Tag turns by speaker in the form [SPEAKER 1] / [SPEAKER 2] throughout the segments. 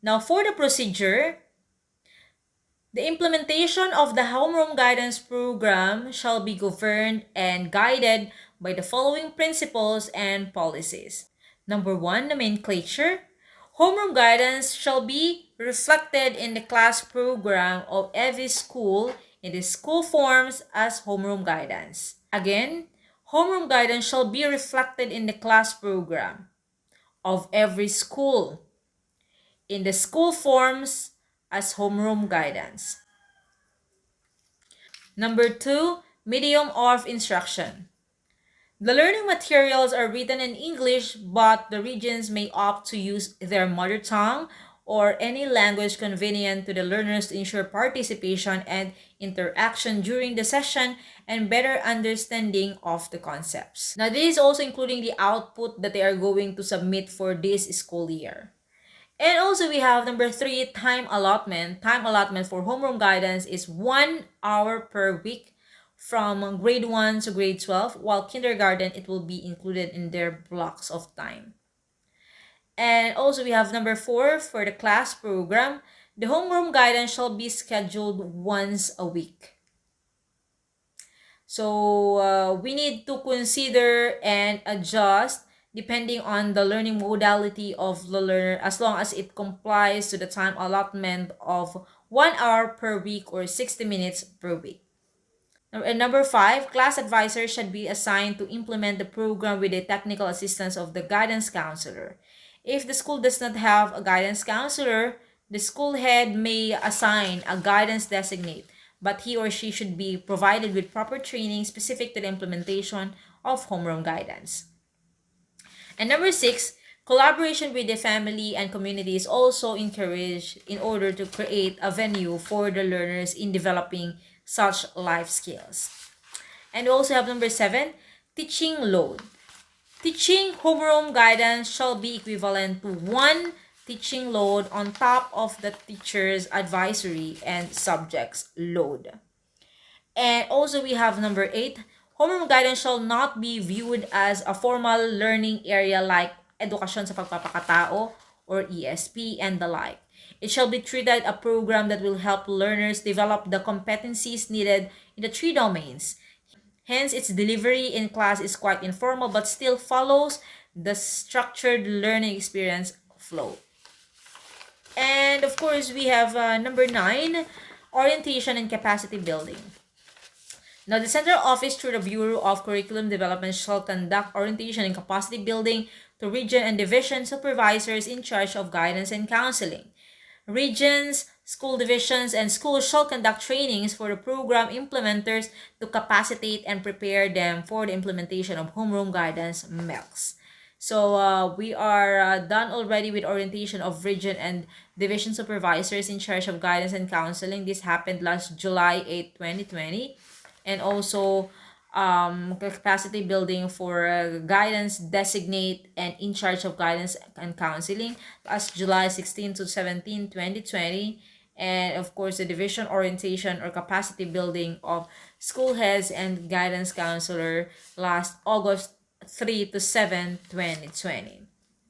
[SPEAKER 1] Now, for the procedure, the implementation of the Homeroom Guidance Program shall be governed and guided by the following principles and policies. Number 1, nomenclature. Homeroom guidance shall be reflected in the class program of every school in the school forms as homeroom guidance. Again, homeroom guidance shall be reflected in the class program of every school in the school forms as homeroom guidance. Number 2, medium of instruction. The learning materials are written in English, but the regions may opt to use their mother tongue or any language convenient to the learners to ensure participation and interaction during the session and better understanding of the concepts. Now, this is also including the output that they are going to submit for this school year. And also we have number 3, time allotment. Time allotment for homeroom guidance is 1 hour per week from grade 1 to grade 12, while kindergarten, it will be included in their blocks of time. And also we have number 4 for the class program. The homeroom guidance shall be scheduled once a week. So we need to consider and adjust depending on the learning modality of the learner, as long as it complies to the time allotment of 1 hour per week or 60 minutes per week. And number 5, class advisors should be assigned to implement the program with the technical assistance of the guidance counselor. If the school does not have a guidance counselor, the school head may assign a guidance designate, but he or she should be provided with proper training specific to the implementation of homeroom guidance. And number 6, collaboration with the family and community is also encouraged in order to create a venue for the learners in developing such life skills. And we also have number 7, teaching load. Teaching homeroom guidance shall be equivalent to 1 teaching load on top of the teacher's advisory and subjects load. And also we have number 8, homeroom guidance shall not be viewed as a formal learning area like edukasyon sa pagpapakatao or ESP and the like. It shall be treated a program that will help learners develop the competencies needed in the 3 domains. Hence, its delivery in class is quite informal but still follows the structured learning experience flow. And of course, we have number 9, orientation and capacity building. Now, the Central Office through the Bureau of Curriculum Development shall conduct orientation and capacity building to region and division supervisors in charge of guidance and counseling. Regions, school divisions, and schools shall conduct trainings for the program implementers to capacitate and prepare them for the implementation of homeroom guidance MELCs. So we are done already with orientation of region and division supervisors in charge of guidance and counseling. This happened last July 8, 2020. And also capacity building for guidance designate and in charge of guidance and counseling as July 16 to 17, 2020. And of course, the division orientation or capacity building of school heads and guidance counselor last August 3 to 7, 2020.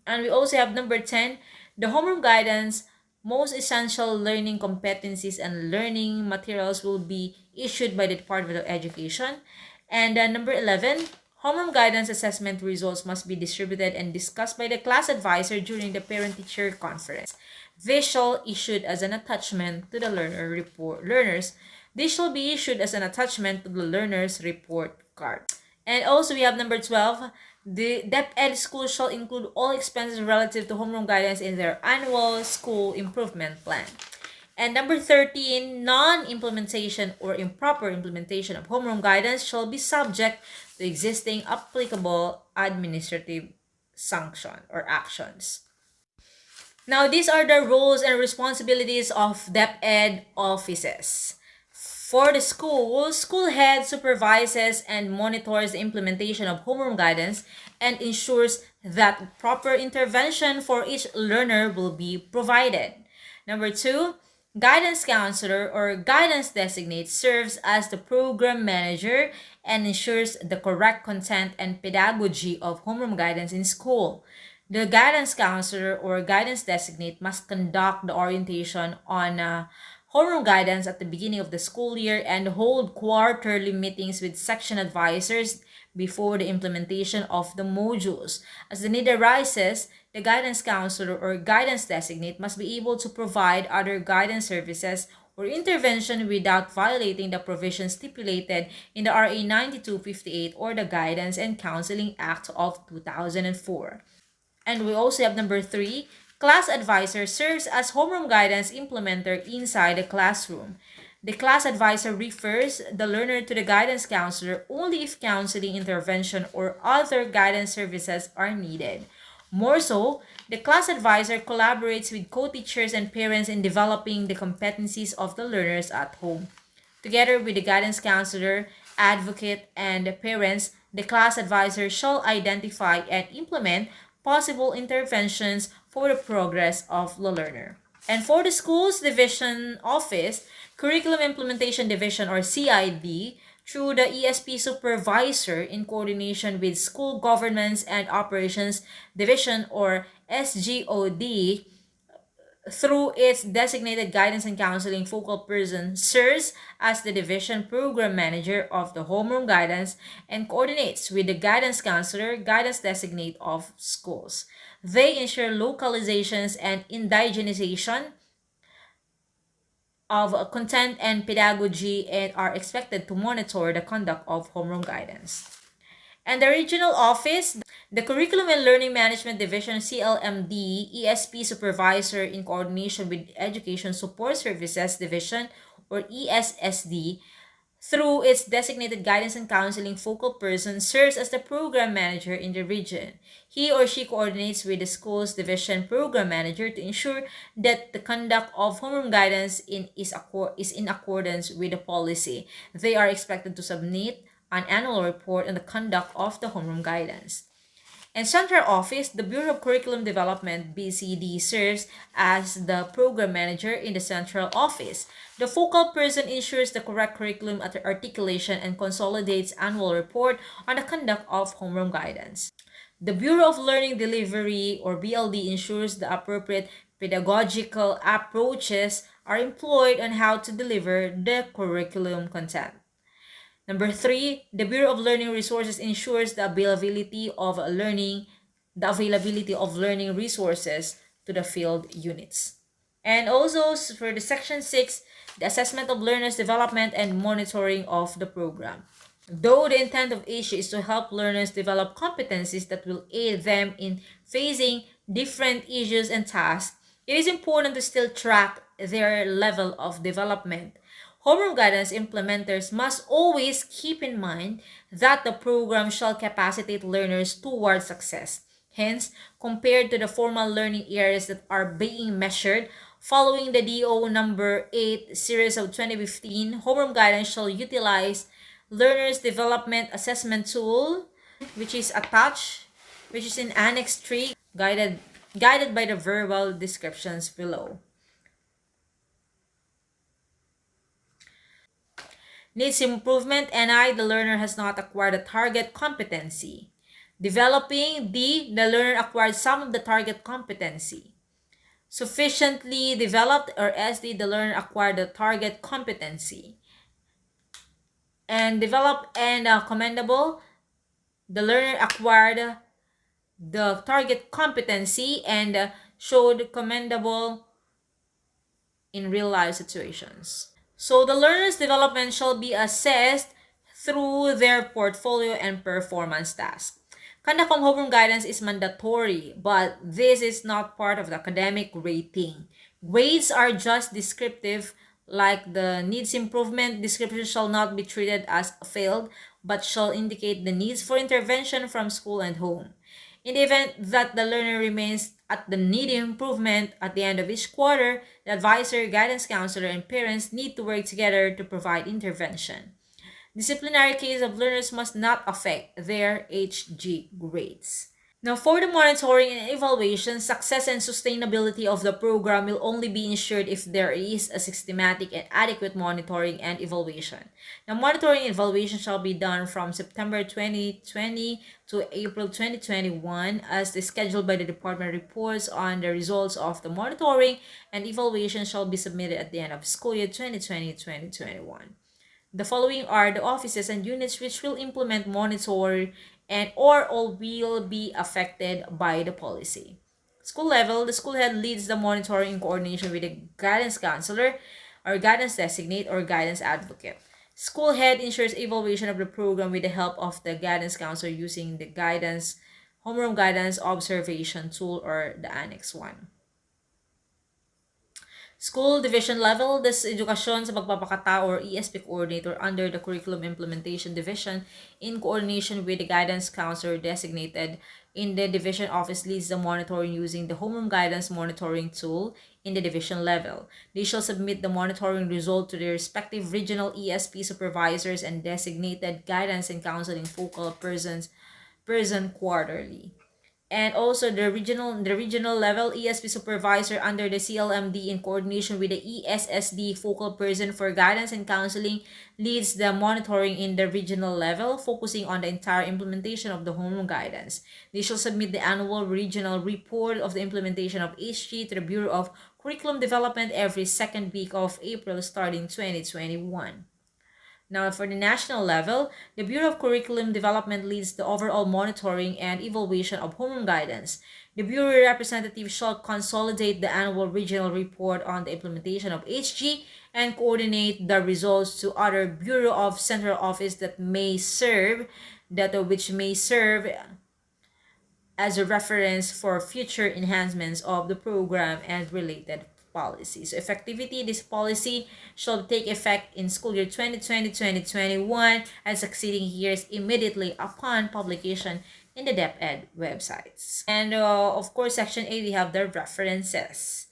[SPEAKER 1] And we also have number 10, the homeroom guidance most essential learning competencies and learning materials will be issued by the Department of Education. And number 11, homeroom guidance assessment results must be distributed and discussed by the class advisor during the parent-teacher conference. This shall issued as an attachment to the learners. This shall be issued as an attachment to the learner's report card. And also we have number 12, the DepEd school shall include all expenses relative to homeroom guidance in their annual school improvement plan. And number 13, non-implementation or improper implementation of homeroom guidance shall be subject to existing applicable administrative sanction or actions. Now, these are the roles and responsibilities of DepEd offices. For the school, school head supervises and monitors the implementation of homeroom guidance and ensures that proper intervention for each learner will be provided. Number 2, guidance counselor or guidance designate serves as the program manager and ensures the correct content and pedagogy of homeroom guidance in school. The guidance counselor or guidance designate must conduct the orientation on homeroom guidance at the beginning of the school year and hold quarterly meetings with section advisors before the implementation of the modules. As the need arises, the guidance counselor or guidance designate must be able to provide other guidance services or intervention without violating the provisions stipulated in the RA 9258 or the Guidance and Counseling Act of 2004. And we also have number 3, class advisor serves as homeroom guidance implementer inside the classroom. The class advisor refers the learner to the guidance counselor only if counseling intervention or other guidance services are needed. More so, the class advisor collaborates with co-teachers and parents in developing the competencies of the learners at home. Together with the guidance counselor, advocate, and parents, the class advisor shall identify and implement possible interventions for the progress of the learner. And for the schools division office, Curriculum Implementation Division or CID, through the ESP supervisor in coordination with School Governance and Operations Division or SGOD, through its designated guidance and counseling focal person, serves as the division program manager of the homeroom guidance and coordinates with the guidance counselor, guidance designate of schools. They ensure localizations and indigenization of content and pedagogy and are expected to monitor the conduct of homeroom guidance. And the regional office, the Curriculum and Learning Management Division CLMD, ESP Supervisor in coordination with Education Support Services Division or ESSD, through its designated guidance and counseling focal person, serves as the program manager in the region. He or she coordinates with the school's division program manager to ensure that the conduct of homeroom guidance is in accordance with the policy. They are expected to submit an annual report on the conduct of the homeroom guidance. In central office, the Bureau of Curriculum Development (BCD) serves as the program manager in the central office. The focal person ensures the correct curriculum articulation and consolidates annual report on the conduct of homeroom guidance. The Bureau of Learning Delivery or BLD ensures the appropriate pedagogical approaches are employed on how to deliver the curriculum content. Number 3, the Bureau of Learning Resources ensures the availability of learning resources to the field units. And also for the section 6, the assessment of learners' development and monitoring of the program. Though the intent of ASIA is to help learners develop competencies that will aid them in facing different issues and tasks, it is important to still track their level of development. Homeroom guidance implementers must always keep in mind that the program shall capacitate learners toward success. Hence, compared to the formal learning areas that are being measured, following the DO number 8 series of 2015, homeroom guidance shall utilize learners development assessment tool which is attached, which is in Annex 3, guided by the verbal descriptions below. Needs improvement, NI, the learner has not acquired a target competency. Developing, D, the learner acquired some of the target competency. Sufficiently developed, or SD, the learner acquired the target competency. And developed and commendable, the learner acquired the target competency and showed commendable in real life situations. So the learner's development shall be assessed through their portfolio and performance tasks. Conduct of homeroom guidance is mandatory, but this is not part of the academic rating. Grades are just descriptive, like the needs improvement description shall not be treated as failed, but shall indicate the needs for intervention from school and home. In the event that the learner remains at the need improvement at the end of each quarter, the advisor, guidance counselor, and parents need to work together to provide intervention. Disciplinary cases of learners must not affect their HG grades. Now, for the monitoring and evaluation, success and sustainability of the program will only be ensured if there is a systematic and adequate monitoring and evaluation. Now, monitoring and evaluation shall be done from September 2020 to April 2021 as scheduled by the department. Reports on the results of the monitoring and evaluation shall be submitted at the end of school year 2020-2021. The following are the offices and units which will implement, monitor, and or all will be affected by the policy. School level, the school head leads the monitoring in coordination with the guidance counselor or guidance designate or guidance advocate. School head ensures evaluation of the program with the help of the guidance counselor using the guidance homeroom guidance observation tool or the annex 1. School division level, this edukasyon sa pagpapakatao or ESP coordinator under the curriculum implementation division in coordination with the guidance counselor designated in the division office leads the monitoring using the homeroom guidance monitoring tool in the division level. They shall submit the monitoring result to their respective regional ESP supervisors and designated guidance and counseling focal person quarterly. And also the regional level ESP supervisor under the CLMD in coordination with the ESSD focal person for guidance and counseling leads the monitoring in the regional level, focusing on the entire implementation of the homeroom guidance. They shall submit the annual regional report of the implementation of HG to the Bureau of Curriculum Development every second week of April starting 2021. Now, for the national level, the Bureau of Curriculum Development leads the overall monitoring and evaluation of homeroom guidance. The Bureau representative shall consolidate the annual regional report on the implementation of HG and coordinate the results to other Bureau of Central Office which may serve as a reference for future enhancements of the program and related policies. So effectivity, this policy shall take effect in school year 2020-2021 and succeeding years immediately upon publication in the DepEd websites. And of course, section A, we have the references.